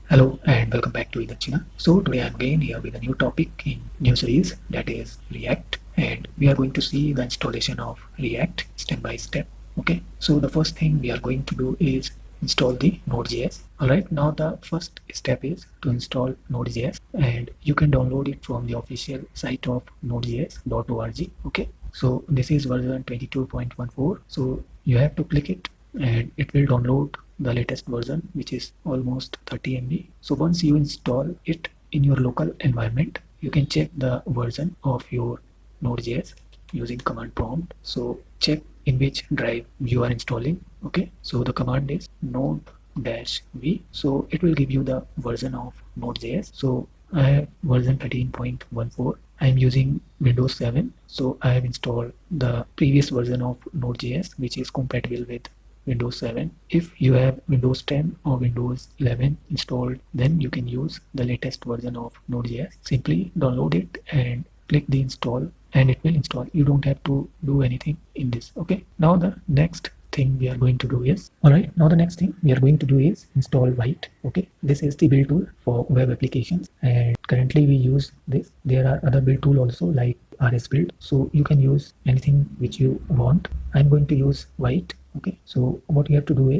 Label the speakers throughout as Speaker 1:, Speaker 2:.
Speaker 1: Hello and welcome back to Idachina. So today I'm again here with a new topic in new series, that is React, and we are going to see the installation of React step by step. Okay, so the first thing we are going to do is install the Node.js. Alright, now the first step is to install Node.js, and you can download it from the official site of nodejs.org. Okay, so this is version 22.14, so you have to click it and it will download the latest version, which is almost 30 MB. So once you install it in your local environment, you can check the version of your Node.js using command prompt. So check in which drive you are installing. Okay, so the command is node-v, so it will give you the version of Node.js. So I have version 13.14. I am using Windows 7, so I have installed the previous version of Node.js, which is compatible with Windows 7. If you have Windows 10 or Windows 11 installed, then you can use the latest version of Node.js. Simply download it and click the install and it will install. You don't have to do anything in this. Okay, now the next thing we are going to do is install Vite. Okay, this is the build tool for web applications, and currently we use this. There are other build tool also like RS build, so you can use anything which you want. I'm going to use Vite. Okay, so what you have to do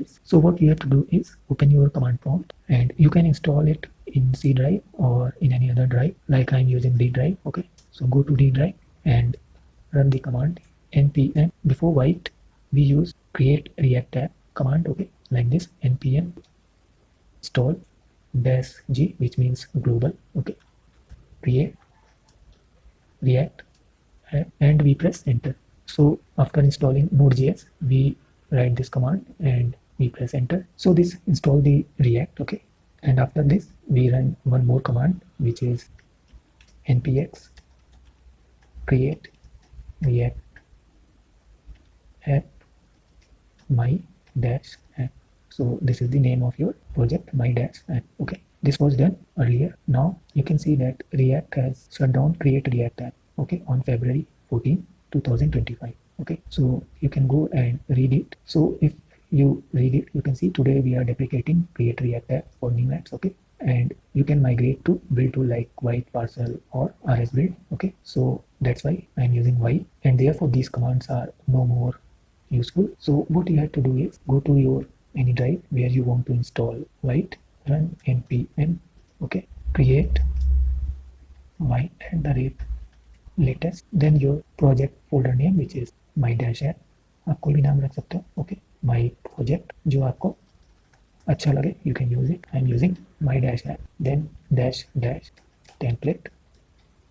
Speaker 1: is open your command prompt, and you can install it in C drive or in any other drive, like I'm using D drive. Okay, so go to D drive and run the command npm. Before Vite we use create react app command. Okay, like this, npm install -g, which means global. Okay, create react app, and we press enter. So after installing Node.js, we write this command and we press enter. So this install the React. Okay, and after this we run one more command, which is npx create react app my dash app. So this is the name of your project, my dash app. Okay, this was done earlier. Now you can see that React has shut down create react app. Okay, on February 14, 2025. Okay, so you can go and read it. So if you read it, you can see today we are deprecating create react app for new apps. Okay, and you can migrate to build tool like Vite, Parcel or RS build. Okay, so that's why I'm using Vite, and therefore these commands are no more useful. So what you have to do is go to your any drive where you want to install Vite, run npm. Okay, create Vite at the rate latest, then your project folder name, which is my dash app. आप कोई भी नाम रख सकते हो. Okay, my project जो आपको अच्छा लगे, you can use it. I'm using my dash app, then dash dash template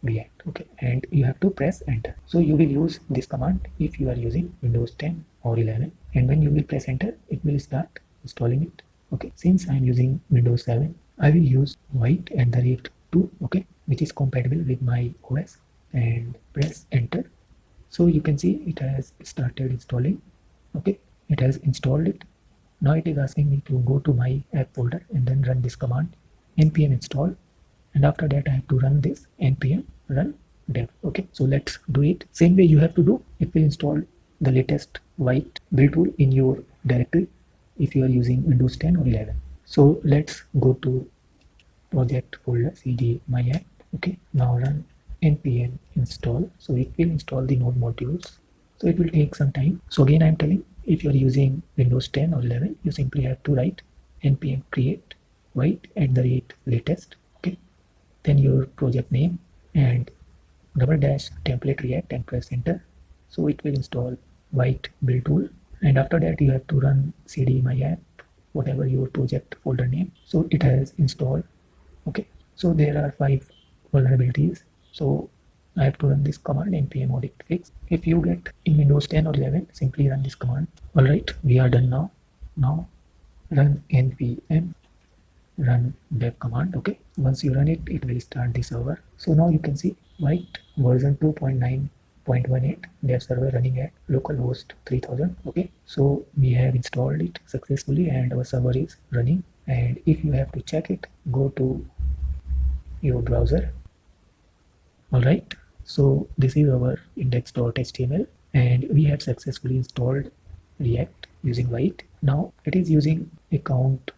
Speaker 1: React. Okay, and you have to press enter. So you will use this command if you are using Windows 10 or 11, and when you will press enter, it will start installing it. Okay, since I am using Windows 7, I will use Vite at the rate 2. Okay, which is compatible with my OS, and press enter. So you can see it has started installing. Okay, it has installed it. Now it is asking me to go to my app folder and then run this command npm install, and after that I have to run this npm run dev. Okay, so let's do it. Same way you have to do. It will install the latest Vite build tool in your directory if you are using Windows 10 or 11. So let's go to project folder cd my app. Okay, now run npm install. So it will install the node modules, so it will take some time. So again I'm telling, if you are using Windows 10 or 11, you simply have to write npm create Vite at the rate latest. Okay, then your project name and double dash template React and press enter. So it will install Vite build tool, and after that you have to run cd my app, whatever your project folder name. So it has installed. Okay, so there are 5 vulnerabilities. So I have to run this command npm audit fix. If you get in Windows 10 or 11, simply run this command. Alright, we are done now. Now run npm run dev command. Okay, once you run it, it will start the server. So now you can see Vite version 2.9.18 dev server running at localhost 3000. Okay, so we have installed it successfully and our server is running. And if you have to check it, go to your browser. Alright, so this is our index.html, and we have successfully installed React using Vite. Now it is using account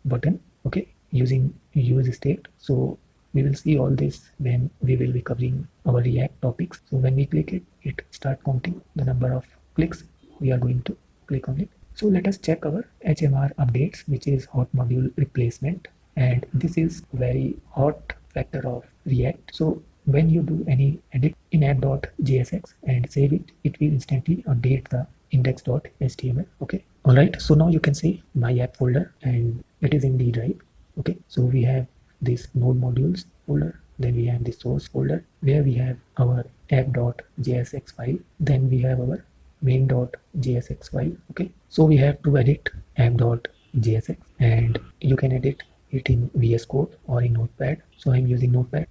Speaker 1: button. Okay, using use state. So we will see all this when we will be covering our React topics. So when we click it, it start counting the number of clicks we are going to click on it. So let us check our HMR updates, which is hot module replacement, and this is very hot factor of React. So when you do any edit in app.jsx and save it, it will instantly update the index.html. Okay, all right, so now you can see my app folder and it is in D drive. Okay, so we have this node modules folder, then we have the source folder where we have our app.jsx file, then we have our main.jsx file. Okay, so we have to edit app.jsx and you can edit it in VS Code or in Notepad. So I'm using Notepad++.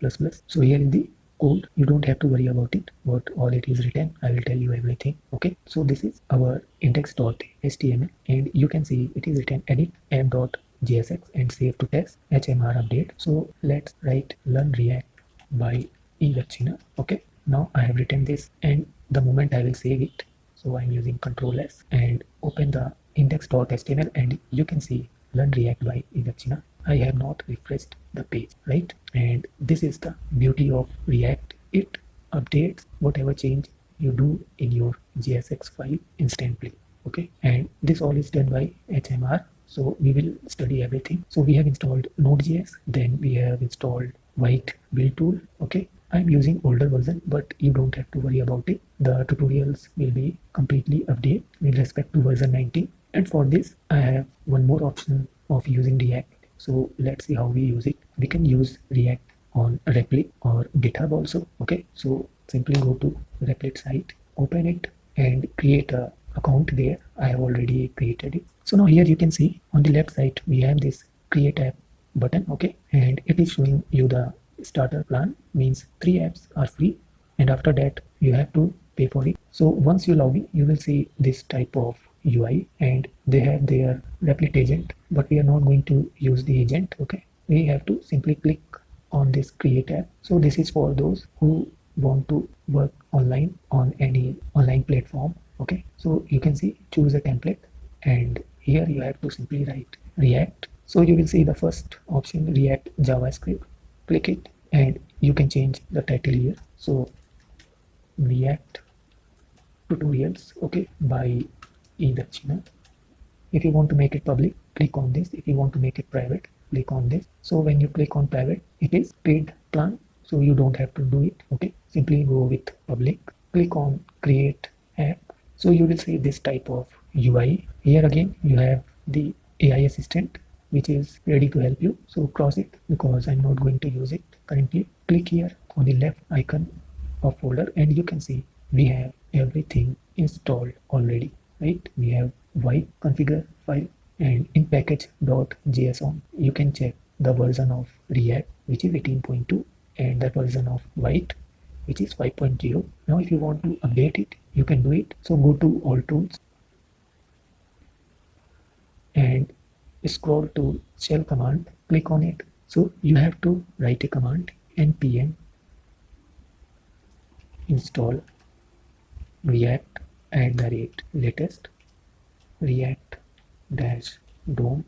Speaker 1: So here is the code. You don't have to worry about it, but all it is written, I will tell you everything. Okay, so this is our index.html and you can see it is written edit app.jsx and save to test HMR update. So let's write learn React by E. Lakshina. Okay, now I have written this and the moment I will save it, so I'm using Ctrl S and open the index.html and you can see learn React by E. Lakshina. I have not refreshed the page, right? And this is the beauty of React. It updates whatever change you do in your JSX file instantly. Okay, and this all is done by HMR. So we will study everything. So we have installed Node.js, then we have installed White build tool. Okay, I'm using older version, but you don't have to worry about it. The tutorials will be completely updated with respect to version 19. And for this, I have one more option of using React. So let's see how we use it. We can use React on Replit or GitHub also. Okay, so simply go to Replit site, open it and create a account there. I have already created it. So now here you can see on the left side we have this create app button. Okay, and it is showing you the starter plan, means 3 apps are free and after that you have to pay for it. So once you log in, you will see this type of UI and they have their Replit agent, but we are not going to use the agent. Okay, we have to simply click on this create app. So this is for those who want to work online on any online platform. Okay, so you can see choose a template and here you have to simply write React. So you will see the first option, React JavaScript. Click it and you can change the title here. So React tutorials, okay, by E. Lakshina. If you want to make it public, click on this. If you want to make it private, click on this. So when you click on private, it is paid plan, so you don't have to do it. Okay, simply go with public. Click on create app. So you will see this type of UI. Here again you have the AI assistant which is ready to help you. So cross it because I'm not going to use it currently. Click here on the left icon of folder and you can see we have everything installed already, right? We have White configure file and in package.json you can check the version of React which is 18.2 and the version of White which is 5.0. Now if you want to update it, you can do it. So go to all tools and scroll to shell command, click on it. So you have to write a command npm install react @latest react dash dom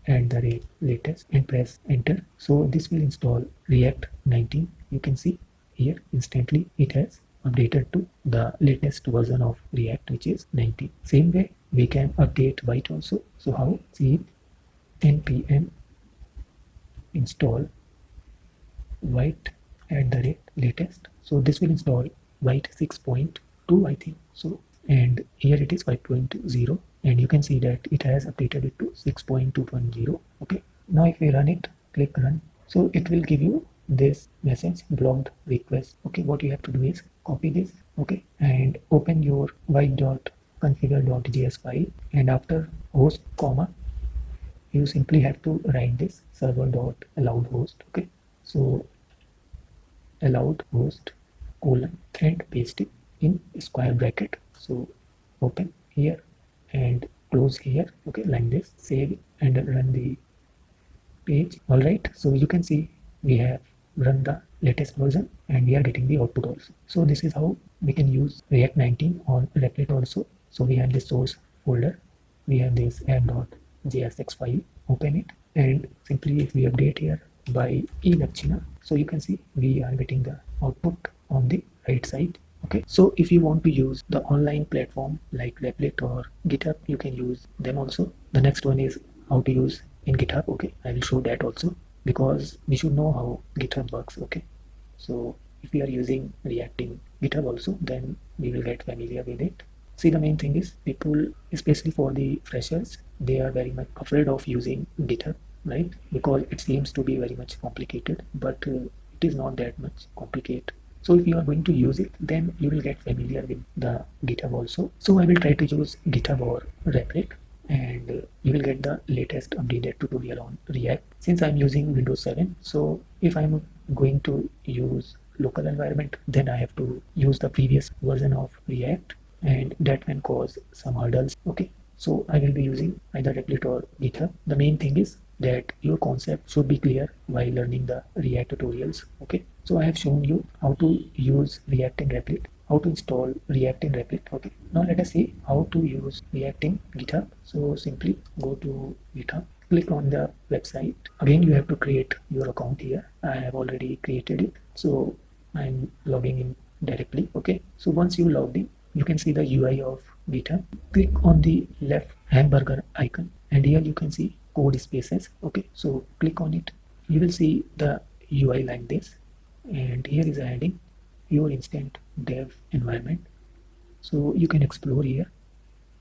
Speaker 1: @latest and press enter. So this will install React 19. You can see here instantly it has updated to the latest version of React which is 19. Same way we can update White also. So how? See npm install White @latest. So this will install White 6.2 I think so, and here it is 5.0 and you can see that it has updated it to 6.2.0. okay, now if we run it, click run, so it will give you this message blocked request. Okay, what you have to do is copy this, okay, and open your white.configure.js file and after host comma you simply have to write this server.allowed host. Okay, so allowed host colon and paste it in square bracket. So open here and close here, okay, like this. Save it and run the page. All right, so you can see we have run the latest version and we are getting the output also. So this is how we can use React 19 on Replit also. So we have the source folder, we have this app.jsx file, open it And simply if we update here by eDakshina, so you can see we are getting the output on the right side. Okay, so if you want to use the online platform like Replit or GitHub, you can use them also. The next one is how to use in GitHub. Okay, I will show that also, because we should know how GitHub works. Okay, so if we are using React in GitHub also, then we will get familiar with it. See, the main thing is people, especially for the freshers, they are very much afraid of using GitHub, right? Because it seems to be very much complicated, but it is not that much complicated. So if you are going to use it, then you will get familiar with the GitHub also. So I will try to use GitHub or Replit, and you will get the latest updated tutorial on React. Since I'm using Windows 7, so if I'm going to use local environment, then I have to use the previous version of React, and that can cause some hurdles. Okay, so I will be using either Replit or GitHub. The main thing is that your concept should be clear while learning the React tutorials. Okay, so I have shown you how to use React in Replit, how to install React in Replit. Okay, now let us see how to use React in GitHub. So simply go to GitHub, click on the website. Again, you have to create your account here. I have already created it, so I'm logging in directly. Okay, so once you logged in, you can see the UI of GitHub. Click on the left hamburger icon, and here you can see code spaces. Okay, so click on it. You will see the UI like this, and here is a heading, your instant dev environment. So you can explore here.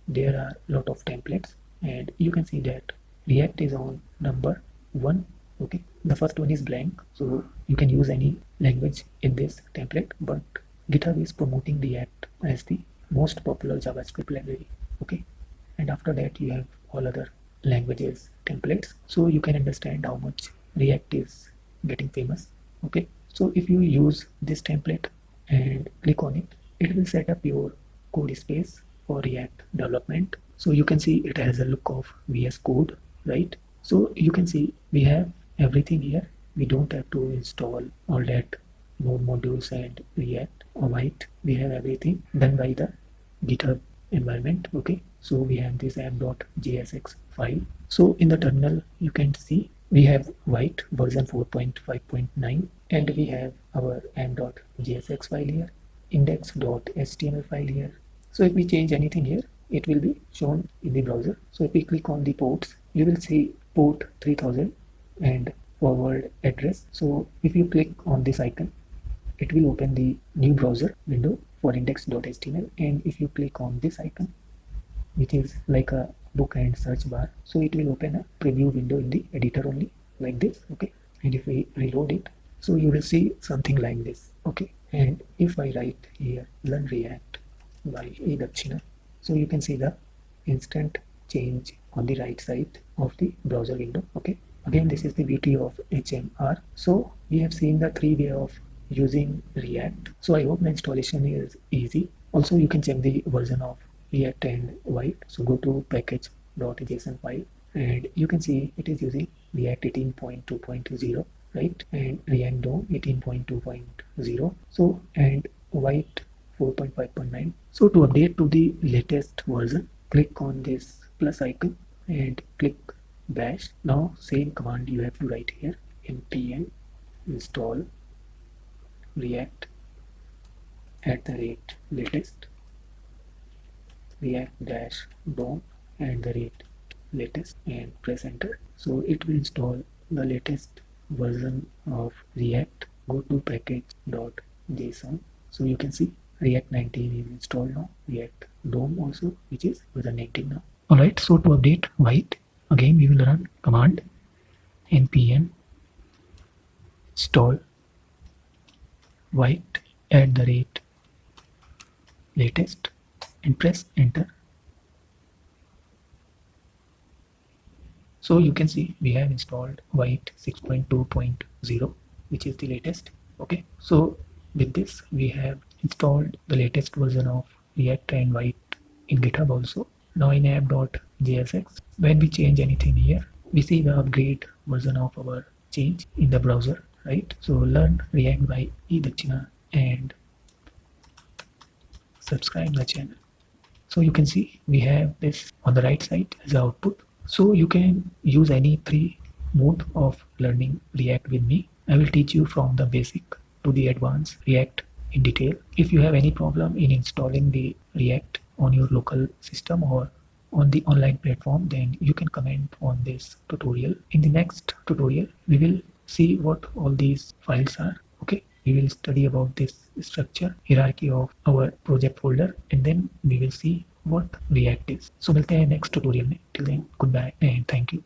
Speaker 1: There are a lot of templates, and you can see that React is on number 1. Okay, the first one is blank, so you can use any language in this template, but GitHub is promoting React as the most popular JavaScript library. Okay, and after that you have all other languages templates, so you can understand how much React is getting famous. Okay, so if you use this template and click on it, it will set up your code space for React development. So you can see it has a look of VS Code, right? So you can see we have everything here. We don't have to install all that node modules and React or White. We have everything done by the GitHub environment. Okay, so we have this app.jsx file. So in the terminal you can see we have White version 4.5.9, and we have our app.jsx file here, index.html file here. So if we change anything here, it will be shown in the browser. So if we click on the ports, you will see port 3000 and forward address. So if you click on this icon, it will open the new browser window for index.html, and if you click on this icon, which is like a book and search bar, so it will open a preview window in the editor only, like this. Okay, and if we reload it, so you will see something like this. Okay, and if I write here learn React by eDakshina, so you can see the instant change on the right side of the browser window. Okay, again, this is the beauty of HMR. So we have seen the 3 way of using React. So I hope the installation is easy. Also, you can check the version of React and White. So go to package.json file, and you can see it is using React 18.2.0, right, and React DOM 18.2.0. so and White 4.5.9. so to update to the latest version, click on this plus icon and click bash. Now same command you have to write here, npm install react @latest react dash dom @latest, and press enter. So it will install the latest version of React. Go to package.json. So you can see React 19 is installed now, React DOM also, which is version 19 now. Alright, so to update White, again we will run command npm install White @latest and press enter. So you can see we have installed White 6.2.0, which is the latest. Okay, so with this we have installed the latest version of React and White in GitHub also. Now in app.jsx, when we change anything here, we see the upgrade version of our change in the browser, right? So learn React by eDakshina and subscribe the channel. So you can see we have this on the right side as output. So you can use any 3 mode of learning React with me. I will teach you from the basic to the advanced React in detail. If you have any problem in installing the React on your local system or on the online platform, then you can comment on this tutorial. In the next tutorial, we will see what all these files are. Okay, we will study about this structure, hierarchy of our project folder, and then we will see what React is. So मिलते हैं next tutorial में. Till then, goodbye and thank you.